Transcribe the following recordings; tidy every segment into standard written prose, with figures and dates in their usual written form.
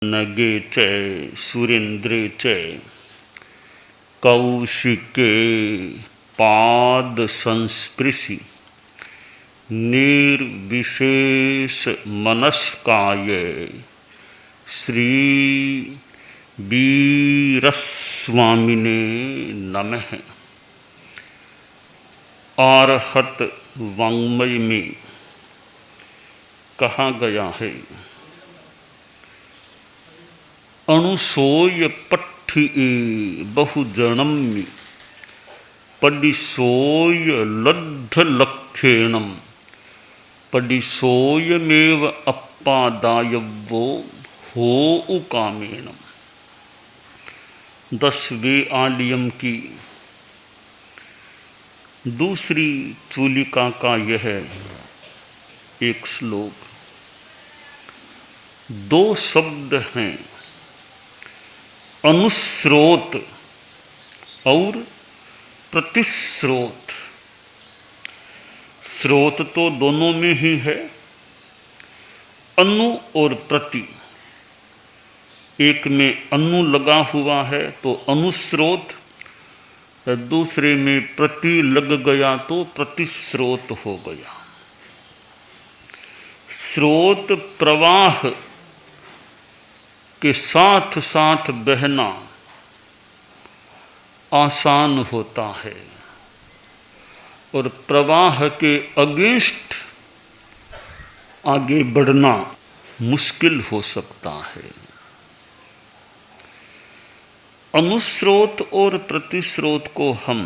नगे च सुरेन्द्रे च कौशिके पाद संस्पृशि निर्विशेष मनस्काय श्री वीरस्वामिने नमः। आरहत वाङ्मय में कहा गया है, अणुसोय पट्ठि बहुजनम्य पडिसोय लब्ध लक्षेणम पडिसोयमेव अप्पादायवो हो कामेणम। 10वें आलियम की दूसरी चूलिका का यह एक श्लोक। 2 शब्द हैं, अनुस्रोत और प्रतिस्रोत। स्रोत तो दोनों में ही है, अनु और प्रति। एक में अनु लगा हुआ है तो अनुस्रोत, दूसरे में प्रति लग गया तो प्रतिस्रोत हो गया। स्रोत प्रवाह के साथ साथ बहना आसान होता है और प्रवाह के अगेंस्ट आगे बढ़ना मुश्किल हो सकता है। अनुस्रोत और प्रतिस्रोत को हम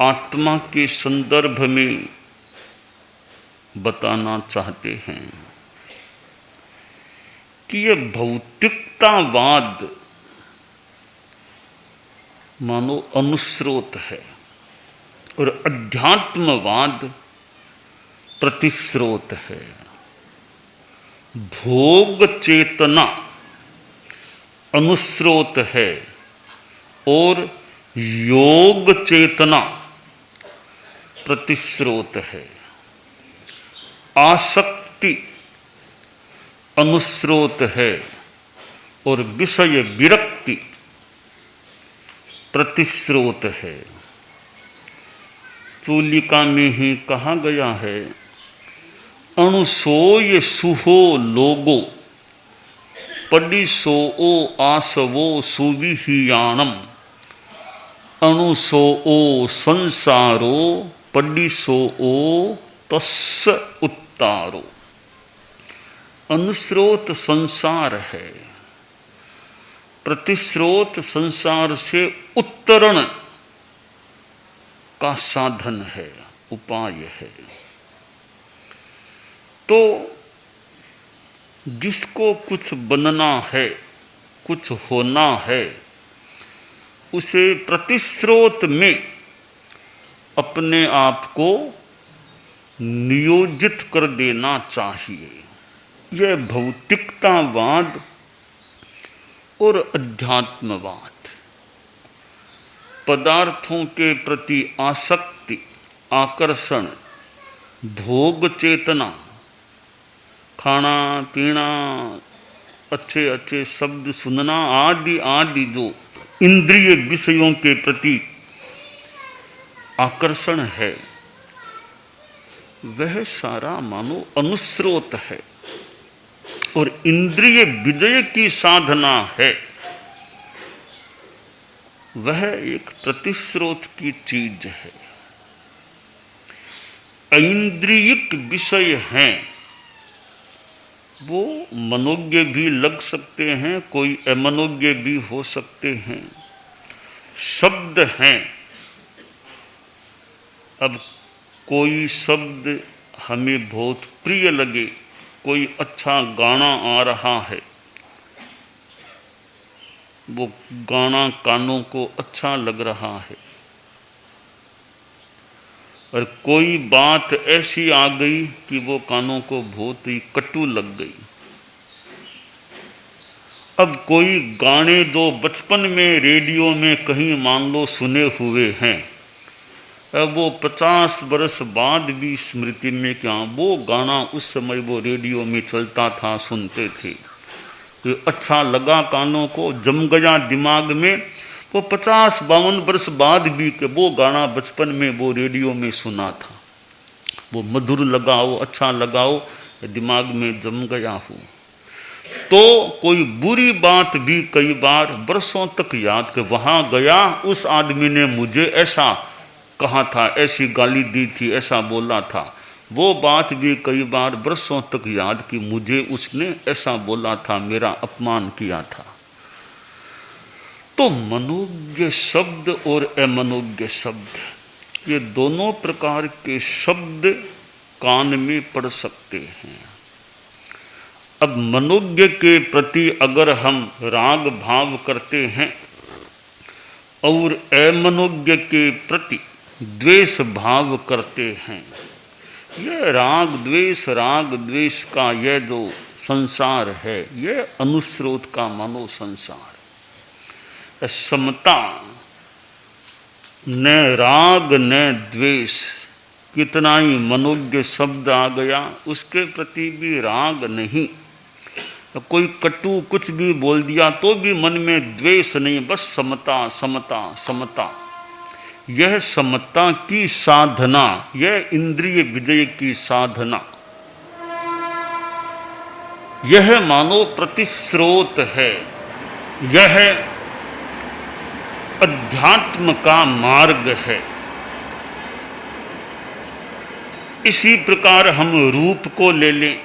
आत्मा के संदर्भ में बताना चाहते हैं कि यह भौतिकतावाद मानो अनुस्रोत है और अध्यात्मवाद प्रतिस्रोत है। भोग चेतना अनुस्रोत है और योग चेतना प्रतिस्रोत है। आसक्ति अनुस्रोत है और विषय विरक्ति प्रतिस्रोत है। चूलिका में ही कहा गया है, अणुसोय सुहो लोगो पडिसो ओ आसवो सुविहियाणम अणुसो ओ संसारो पडिसो ओ तस्स उत्तारो। अनुस्रोत संसार है, प्रतिस्रोत संसार से उत्तरण का साधन है, उपाय है। तो जिसको कुछ बनना है, कुछ होना है, उसे प्रतिस्रोत में अपने आप को नियोजित कर देना चाहिए। यह भौतिकतावाद और अध्यात्मवाद, पदार्थों के प्रति आसक्ति, आकर्षण, भोग चेतना, खाना पीना, अच्छे अच्छे शब्द सुनना आदि आदि जो इंद्रिय विषयों के प्रति आकर्षण है, वह सारा मानो अनुस्रोत है और इंद्रिय विजय की साधना है, वह एक प्रतिस्रोत की चीज है। ऐन्द्रियिक विषय हैं, वो मनोज्ञ भी लग सकते हैं, कोई अमनोज्ञ भी हो सकते हैं। शब्द हैं, अब कोई शब्द हमें बहुत प्रिय लगे, कोई अच्छा गाना आ रहा है, वो गाना कानों को अच्छा लग रहा है, और कोई बात ऐसी आ गई कि वो कानों को बहुत ही कटु लग गई। अब कोई गाने जो बचपन में रेडियो में कहीं मान लो सुने हुए हैं, वो 50 वर्ष बाद भी स्मृति में क्या वो गाना उस समय वो रेडियो में चलता था, सुनते थे, ये अच्छा लगा कानों को, जम गया दिमाग में। वो 50-52 वर्ष बाद भी कि वो गाना बचपन में वो रेडियो में सुना था, वो मधुर लगा हो, अच्छा लगा हो, दिमाग में जम गया हो। तो कोई बुरी बात भी कई बार बरसों तक याद कि वहाँ गया, उस आदमी ने मुझे ऐसा कहा था, ऐसी गाली दी थी, ऐसा बोला था। वो बात भी कई बार बरसों तक याद कि मुझे उसने ऐसा बोला था, मेरा अपमान किया था। तो मनोज्ञ शब्द और अमनोज्ञ शब्द, ये दोनों प्रकार के शब्द कान में पड़ सकते हैं। अब मनोज्ञ के प्रति अगर हम राग भाव करते हैं और अमनोज्ञ के प्रति द्वेष भाव करते हैं, यह राग द्वेष का यह जो संसार है, यह अनुस्रोत का मानो संसार। समता, न राग न द्वेष, कितना ही मनोज्ञ शब्द आ गया, उसके प्रति भी राग नहीं। कोई कटु कुछ भी बोल दिया तो भी मन में द्वेष नहीं, बस समता समता समता। यह समता की साधना, यह इंद्रिय विजय की साधना, यह मानो प्रतिस्रोत है, यह अध्यात्म का मार्ग है। इसी प्रकार हम रूप को ले लें।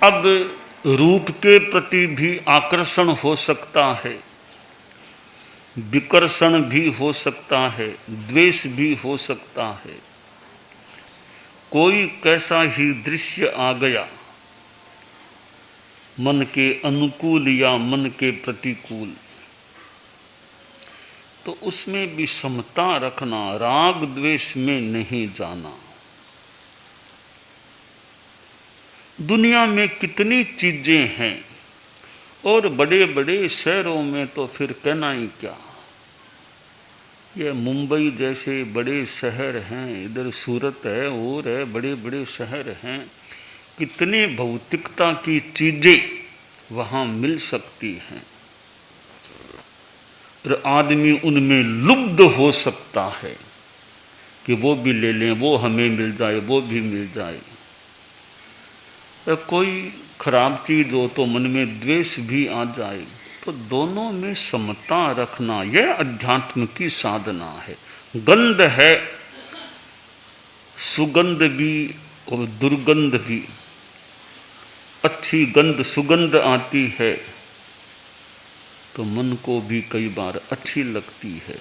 अब रूप के प्रति भी आकर्षण हो सकता है, विकर्षण भी हो सकता है, द्वेष भी हो सकता है। कोई कैसा ही दृश्य आ गया मन के अनुकूल या मन के प्रतिकूल, तो उसमें भी समता रखना, राग द्वेष में नहीं जाना। दुनिया में कितनी चीजें हैं, और बड़े बड़े शहरों में तो फिर कहना ही क्या। ये मुंबई जैसे बड़े शहर हैं, इधर सूरत है और है, बड़े बड़े शहर हैं, कितने भौतिकता की चीजें वहाँ मिल सकती हैं, और आदमी उनमें लुब्ध हो सकता है कि वो भी ले लें, वो हमें मिल जाए, वो भी मिल जाए। कोई खराब चीज हो तो मन में द्वेष भी आ जाए। तो दोनों में समता रखना, यह अध्यात्म की साधना है। गंध है, सुगंध भी और दुर्गंध भी। अच्छी गंध सुगंध आती है तो मन को भी कई बार अच्छी लगती है।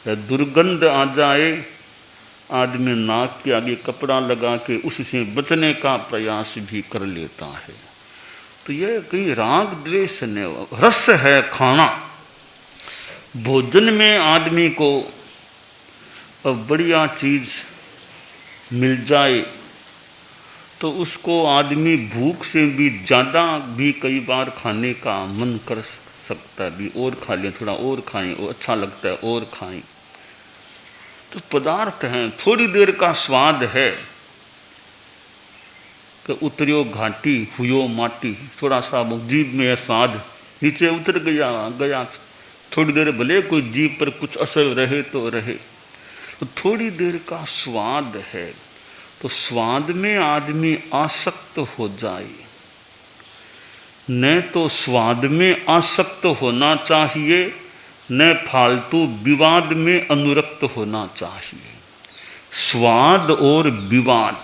या दुर्गंध आ जाए, आदमी नाक के आगे कपड़ा लगा के उससे बचने का प्रयास भी कर लेता है। तो यह कहीं राग द्वेष ने, रस है खाना। भोजन में आदमी को बढ़िया चीज मिल जाए तो उसको आदमी भूख से भी ज़्यादा भी कई बार खाने का मन कर सकता है, भी और खा लें, थोड़ा और खाएं, और अच्छा लगता है और खाएं। तो पदार्थ हैं, थोड़ी देर का स्वाद है कि उतरियो घाटी हुयो माटी, थोड़ा सा जीभ में स्वाद नीचे उतर गया थोड़ी देर, भले कोई जीभ पर कुछ असर रहे तो रहे, तो थोड़ी देर का स्वाद है। तो स्वाद में आदमी आसक्त हो जाए, न तो स्वाद में आसक्त होना चाहिए, न फालतू विवाद में अनुरक्त होना चाहिए। स्वाद और विवाद,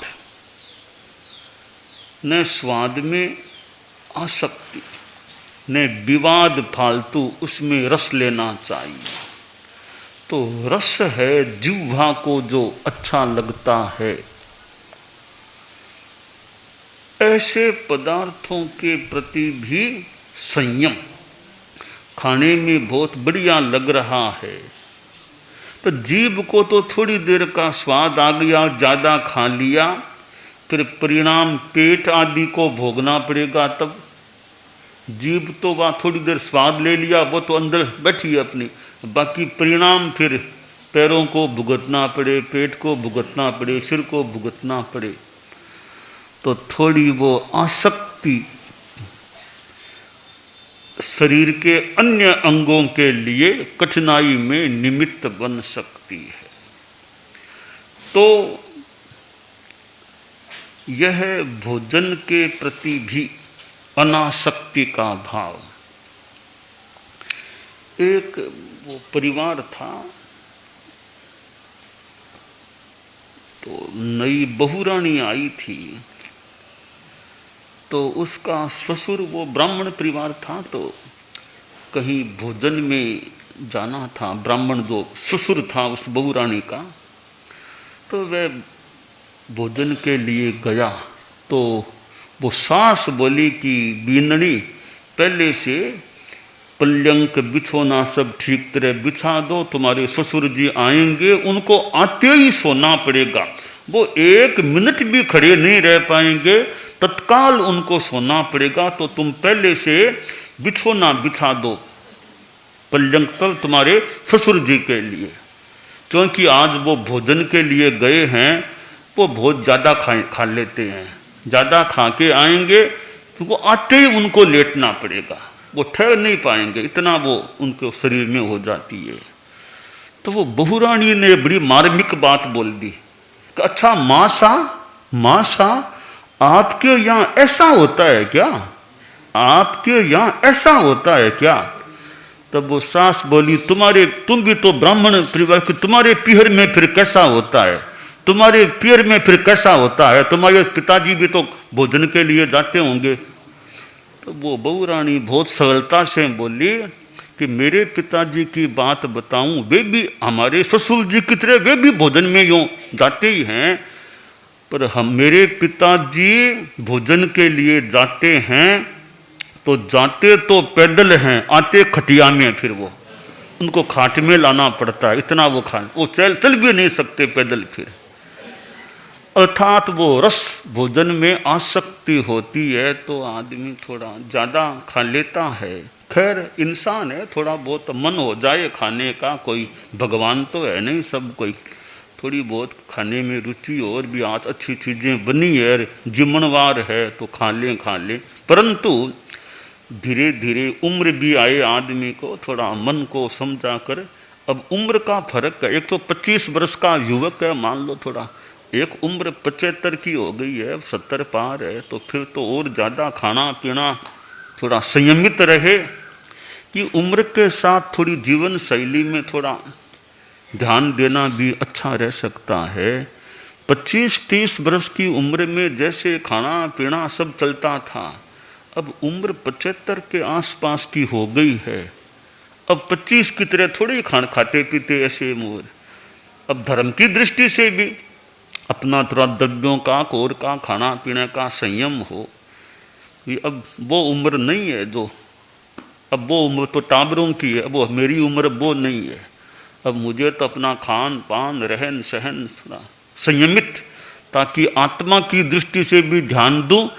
न स्वाद में आसक्ति, न विवाद फालतू, उसमें रस लेना चाहिए। तो रस है जिह्वा को जो अच्छा लगता है। ऐसे पदार्थों के प्रति भी संयम। खाने में बहुत बढ़िया लग रहा है तो जीभ को तो थोड़ी देर का स्वाद आ गया, ज़्यादा खा लिया, फिर परिणाम पेट आदि को भोगना पड़ेगा। तब जीभ तो वह थोड़ी देर स्वाद ले लिया, वो तो अंदर बैठी है अपनी, बाकी परिणाम फिर पैरों को भुगतना पड़े, पेट को भुगतना पड़े, सिर को भुगतना पड़े। तो थोड़ी वो आसक्ति शरीर के अन्य अंगों के लिए कठिनाई में निमित्त बन सकती है। तो यह भोजन के प्रति भी अनासक्ति का भाव। एक वो परिवार था, तो नई बहुरानी आई थी, तो उसका ससुर, वो ब्राह्मण परिवार था, तो कहीं भोजन में जाना था। ब्राह्मण जो ससुर था उस बहुरानी का, तो वह भोजन के लिए गया। तो वो सास बोली कि बीननी पहले से पल्यंक बिछोना सब ठीक तरह बिछा दो, तुम्हारे ससुर जी आएंगे, उनको आते ही सोना पड़ेगा, वो 1 मिनट भी खड़े नहीं रह पाएंगे, तत्काल उनको सोना पड़ेगा, तो तुम पहले से बिछोना बिछा दो पल्यंक पर तुम्हारे ससुर जी के लिए, क्योंकि आज वो भोजन के लिए गए हैं, वो बहुत ज़्यादा खा लेते हैं, ज़्यादा खा के आएंगे तो वो आते ही उनको लेटना पड़ेगा, वो ठहर नहीं पाएंगे, इतना वो उनके शरीर में हो जाती है। तो वो बहुरानी ने बड़ी मार्मिक बात बोल दी कि अच्छा मासा आपके यहाँ ऐसा होता है क्या, आपके यहाँ ऐसा होता है क्या? तब वो सास बोली तुम भी तो ब्राह्मण परिवार की, तुम्हारे पीहर में फिर कैसा होता है, तुम्हारे पीहर में फिर कैसा होता है, तुम्हारे पिताजी भी तो भोजन के लिए जाते होंगे। तो वो बहुरानी बहुत सरलता से बोली कि मेरे पिताजी की बात बताऊं, वे भी हमारे ससुर जी की तरह वे भी भोजन में यूँ जाते ही हैं, पर मेरे पिताजी भोजन के लिए जाते हैं तो जाते तो पैदल हैं, आते खटिया में, फिर वो उनको खाट में लाना पड़ता है, इतना वो चल भी नहीं सकते पैदल। फिर अर्थात वो रस भोजन में आसक्ति होती है तो आदमी थोड़ा ज़्यादा खा लेता है। खैर इंसान है, थोड़ा बहुत मन हो जाए खाने का, कोई भगवान तो है नहीं, सब कोई थोड़ी बहुत खाने में रुचि, और भी आज अच्छी चीज़ें बनी है, जिम्मनवार है तो खा लें, परंतु धीरे धीरे उम्र भी आए आदमी को, थोड़ा मन को समझा कर। अब उम्र का फर्क है, एक तो 25 वर्ष का युवक है मान लो, थोड़ा एक उम्र 75 की हो गई है, 70 पार है, तो फिर तो और ज़्यादा खाना पीना थोड़ा संयमित रहे, कि उम्र के साथ थोड़ी जीवन शैली में थोड़ा ध्यान देना भी अच्छा रह सकता है। 25-30 वर्ष की उम्र में जैसे खाना पीना सब चलता था, अब उम्र 75 के आसपास की हो गई है, अब 25 की तरह थोड़े खाते पीते ऐसे मोर। अब धर्म की दृष्टि से भी अपना थोड़ा द्रव्यों का, कोर का, खाना पीने का संयम हो, अब वो उम्र नहीं है जो, अब वो उम्र तो टाबरों की है, अब मेरी उम्र वो नहीं है। अब मुझे तो अपना खान पान रहन सहन थोड़ा संयमित, ताकि आत्मा की दृष्टि से भी ध्यान दूँ,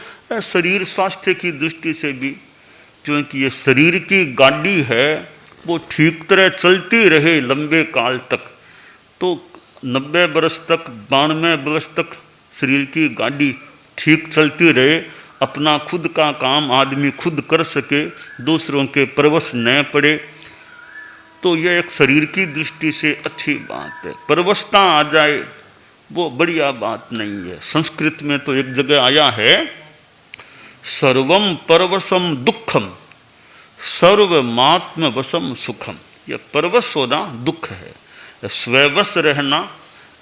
शरीर स्वास्थ्य की दृष्टि से भी, क्योंकि ये शरीर की गाड़ी है, वो ठीक तरह चलती रहे लंबे काल तक, तो 90 वर्ष तक, 92 वर्ष तक शरीर की गाड़ी ठीक चलती रहे, अपना खुद का काम आदमी खुद कर सके, दूसरों के परवश न पड़े, तो यह एक शरीर की दृष्टि से अच्छी बात है। परवशता आ जाए वो बढ़िया बात नहीं है। संस्कृत में तो एक जगह आया है, सर्वम परवशम दुखम सर्वमात्म वशम सुखम। यह परवश होना दुख है, स्ववश रहना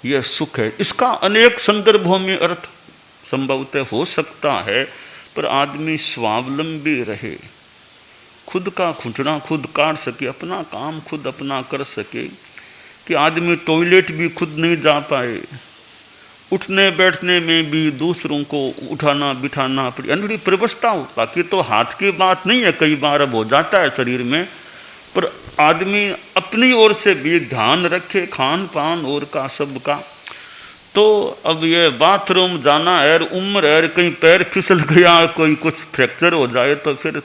यह सुख है। इसका अनेक संदर्भों में अर्थ संभवतः हो सकता है, पर आदमी स्वावलंबी रहे, खुद का खुटना खुद काट सके, अपना काम खुद अपना कर सके, कि आदमी टॉयलेट भी खुद नहीं जा पाए, उठने बैठने में भी दूसरों को उठाना बिठाना पड़े, अंदर प्रवस्था हो। बाकी तो हाथ की बात नहीं है, कई बार अब हो जाता है शरीर में, पर आदमी अपनी ओर से भी ध्यान रखे, खान पान और का सब का। तो अब ये बाथरूम जाना है, उम्र है, कहीं पैर फिसल गया, कोई कुछ फ्रैक्चर हो जाए, तो फिर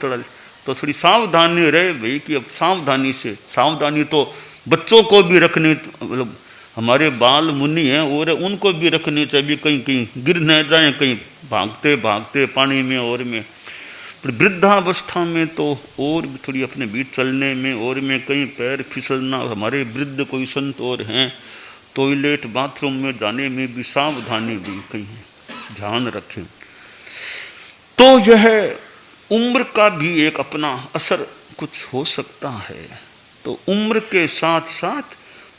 थोड़ी सावधानी रहे भाई, कि अब सावधानी से, सावधानी तो बच्चों को भी रखनी, मतलब हमारे बाल मुनि हैं और उनको भी रखनी चाहिए, कहीं कहीं गिर न जाए, कहीं भागते भागते पानी में और में। पर वृद्धावस्था में तो और भी थोड़ी अपने बीच चलने में और में कहीं पैर फिसलना, हमारे वृद्ध कोई संत और हैं, टॉयलेट बाथरूम में जाने में भी सावधानी भी कहीं ध्यान रखें। तो यह उम्र का भी एक अपना असर कुछ हो सकता है। तो उम्र के साथ साथ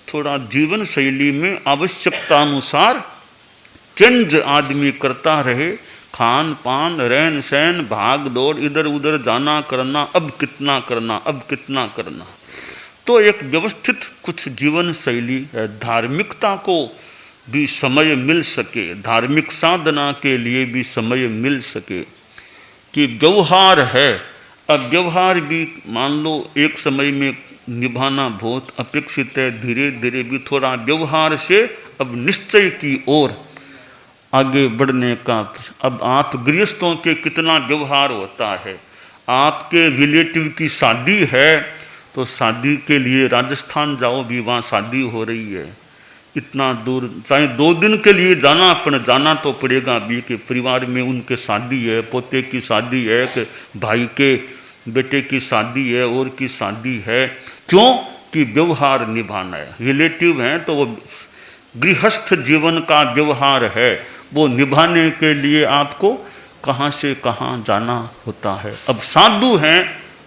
थोड़ा जीवन शैली में आवश्यकता अनुसार चेंज आदमी करता रहे, खान पान रहन सहन भाग दौड़ इधर उधर जाना करना, अब कितना करना अब कितना करना। तो एक व्यवस्थित कुछ जीवन शैली, धार्मिकता को भी समय मिल सके, धार्मिक साधना के लिए भी समय मिल सके। कि व्यवहार है, अब व्यवहार भी मान लो एक समय में निभाना बहुत अपेक्षित है, धीरे धीरे भी थोड़ा व्यवहार से अब निश्चय की ओर आगे बढ़ने का। अब आप गृहस्थों के कितना व्यवहार होता है, आपके रिलेटिव की शादी है तो शादी के लिए राजस्थान जाओ भी वहाँ शादी हो रही है, इतना दूर चाहे 2 दिन के लिए जाना पर जाना तो पड़ेगा अभी के परिवार में उनके शादी है, पोते की शादी है, कि भाई के बेटे की शादी है और की शादी है। क्यों कि व्यवहार निभाना है, रिलेटिव हैं तो वो गृहस्थ जीवन का व्यवहार है, वो निभाने के लिए आपको कहाँ से कहाँ जाना होता है। अब साधु हैं,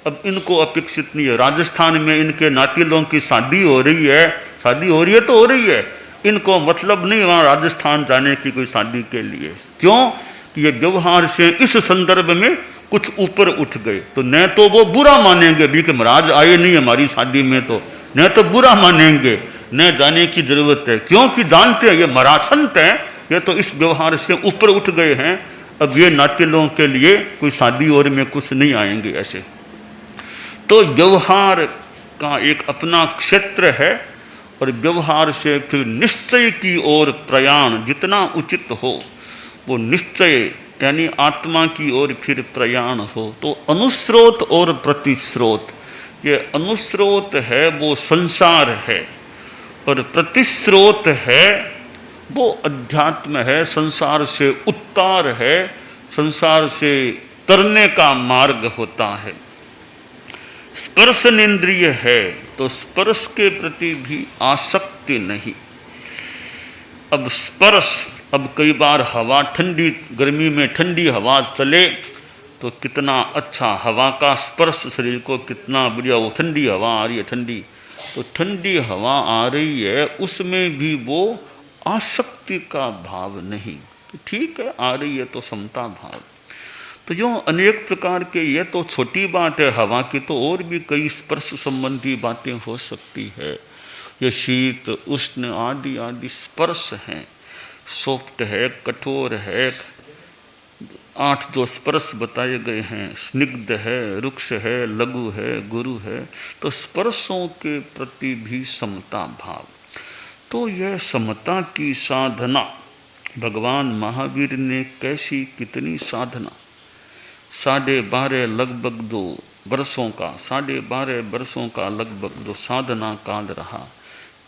अब इनको अपेक्षित नहीं है, राजस्थान में इनके नातिलों की शादी हो रही है, शादी हो रही है तो हो रही है, इनको मतलब नहीं वहाँ राजस्थान जाने की कोई शादी के लिए। क्यों कि ये व्यवहार से इस संदर्भ में कुछ ऊपर उठ गए। तो न तो वो बुरा मानेंगे भी कि महाराज आए नहीं हमारी शादी में, तो न तो बुरा मानेंगे, न जाने की जरूरत है, क्योंकि जानते हैं ये महाराज संत हैं, ये तो इस व्यवहार से ऊपर उठ गए हैं, अब ये नातिलों के लिए कोई शादी और में कुछ नहीं आएंगे ऐसे। तो व्यवहार का एक अपना क्षेत्र है और व्यवहार से फिर निश्चय की ओर प्रयाण जितना उचित हो वो निश्चय यानी आत्मा की ओर फिर प्रयाण हो। तो अनुस्रोत और प्रतिस्रोत, ये अनुस्रोत है वो संसार है और प्रतिस्रोत है वो अध्यात्म है, संसार से उत्तार है, संसार से तरने का मार्ग होता है। स्पर्शनेन्द्रिय है तो स्पर्श के प्रति भी आसक्ति नहीं। अब स्पर्श, अब कई बार हवा ठंडी, गर्मी में ठंडी हवा चले तो कितना अच्छा, हवा का स्पर्श शरीर को कितना बढ़िया, वो ठंडी हवा आ रही है, ठंडी तो ठंडी हवा आ रही है, उसमें भी वो आसक्ति का भाव नहीं, तो ठीक है आ रही है तो समता भाव। तो जो अनेक प्रकार के, ये तो छोटी बात है हवा की, तो और भी कई स्पर्श संबंधी बातें हो सकती है। ये शीत उष्ण आदि आदि स्पर्श हैं, सॉफ्ट है कठोर है, 8 जो स्पर्श बताए गए हैं, स्निग्ध है रुक्ष है लघु है गुरु है, तो स्पर्शों के प्रति भी समता भाव। तो यह समता की साधना भगवान महावीर ने कैसी कितनी साधना, 12.5 लगभग 2 वर्षों का, 12.5 वर्षों का लगभग जो साधना काल रहा,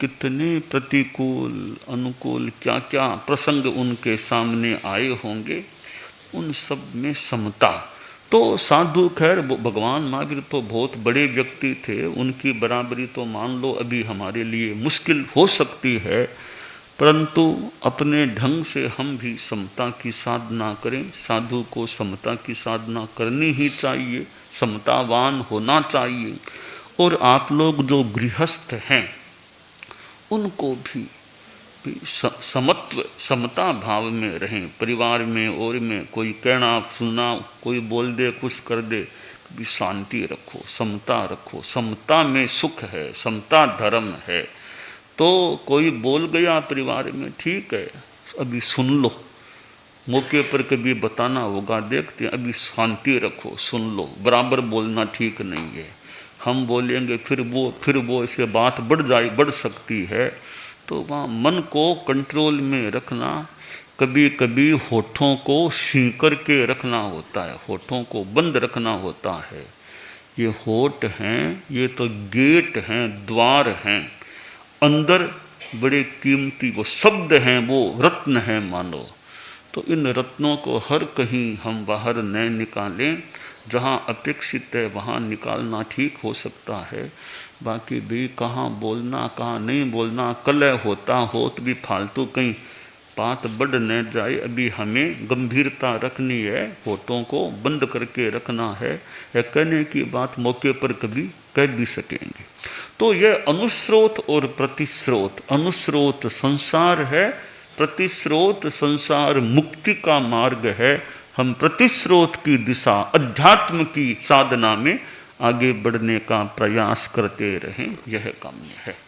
कितने प्रतिकूल अनुकूल क्या क्या प्रसंग उनके सामने आए होंगे, उन सब में समता। तो साधु खैर भगवान महावीर तो बहुत बड़े व्यक्ति थे, उनकी बराबरी तो मान लो अभी हमारे लिए मुश्किल हो सकती है, परंतु अपने ढंग से हम भी समता की साधना करें। साधु को समता की साधना करनी ही चाहिए, समतावान होना चाहिए। और आप लोग जो गृहस्थ हैं उनको भी समत्व समता भाव में रहें, परिवार में और में कोई कहना सुनना, कोई बोल दे कुछ कर दे, भी शांति रखो, समता रखो, समता में सुख है, समता धर्म है। तो कोई बोल गया परिवार में, ठीक है अभी सुन लो, मौके पर कभी बताना होगा, देखते हैं, अभी शांति रखो सुन लो, बराबर बोलना ठीक नहीं है, हम बोलेंगे फिर वो इससे बात बढ़ सकती है। तो वहाँ मन को कंट्रोल में रखना, कभी कभी होठों को सीकर के रखना होता है, होठों को बंद रखना होता है। ये होठ हैं, ये तो गेट हैं, द्वार हैं, अंदर बड़े कीमती वो शब्द हैं, वो रत्न हैं मानो। तो इन रत्नों को हर कहीं हम बाहर न निकालें, जहाँ अपेक्षित है वहाँ निकालना ठीक हो सकता है, बाकी भी कहाँ बोलना कहाँ नहीं बोलना, कलह होता हो तो भी फालतू कहीं बात बढ़ न जाए। अभी हमें गंभीरता रखनी है, होठों को बंद करके रखना है, कहने की बात मौके पर कभी कह भी सकेंगे। तो यह अनुस्रोत और प्रतिस्रोत, अनुस्रोत संसार है, प्रतिस्रोत संसार मुक्ति का मार्ग है। हम प्रतिस्रोत की दिशा अध्यात्म की साधना में आगे बढ़ने का प्रयास करते रहें, यह काम्य है।